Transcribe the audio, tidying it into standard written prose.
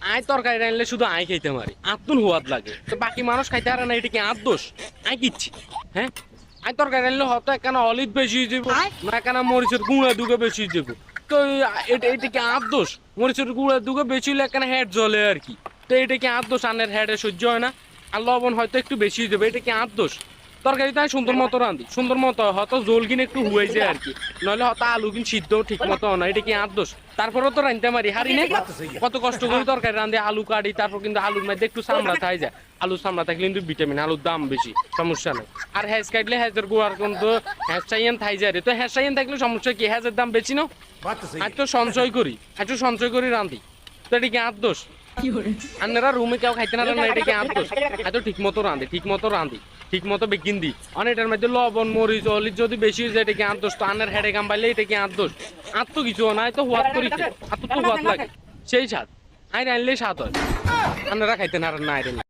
আয় তরকারি রানলে শুধু আয় খাইতে মারি আত্মন হুয়াদ লাগে তো বাকি মানুষ খাইতে পারে না, এটা কি আর দোষ? আয় কিচ্ছি হ্যাঁ, আয় তরকারি রানলে হয়তো একখানা অলিভ বেশি যাব না, একখানা মরিচের গুঁড়া দুগে বেশি যাব, তো এটা কি আর দোষ? মরিচের গুঁড়া দুগে বেশি হলে একখানা হেড জ্বলে আর কি, তো এটা কি আর দোষ? আনের হেডে সহ্য হয় না, আর লবণ হয়তো একটু বেশি দেবে, এটা কি আর দোষ? তরকারি তাই সুন্দর মতো রাঁধি, সুন্দর মতো হয়তো জোল কিনে একটু হুয়ে যায় আর কি, নইলে হয়তো আলু কিন সিদ্ধ ঠিক মতো না, এটা কি আর দোষ? তারপরেও তো রাঁধতে পারি, হারি না কত কষ্ট করে তরকারি রাঁধে, আলু কাটি, তারপর কিন্তু আলুর মধ্যে একটু চামড়া থাই যায়, আলু চামড়া থাকলে কিন্তু ভিটামিন, আলুর দাম বেশি, সমস্যা নেই। আর হ্যাজ কাটলে হ্যাজের গুঁড়ার কিন্তু হ্যাজ চাইয়েন থাই যায় রে, তো হ্যাজ চাইয়েন থাকলে সমস্যা কি? হ্যাজের দাম বেশি না, একটু সঞ্চয় করি, একটু সঞ্চয় করি রাঁধি, তো এটা কি আর দোষ? আপনারা রুমে কেউ খাইতে না রান্না, এটা কি আর দোষ? এত ঠিক মতো রাঁধি, ঠিক মতো রাঁধি, ঠিক মতো বেকিন দিই, অনেকটার মধ্যে লবণ মরিচ অলিচ যদি বেশি হয়ে যায়, এটা কি আর দোষ? তো আনের হেডে কাম পাইলে এটা কি আর দোষ? আর তো কিছু না, তো হুয়াদ করিছে, আর তো হুয়াদ লাগে সেই স্বাদ, আই রানলেই স্বাদ হয়, আপনারা খাইতে না রান্না আই রান্না।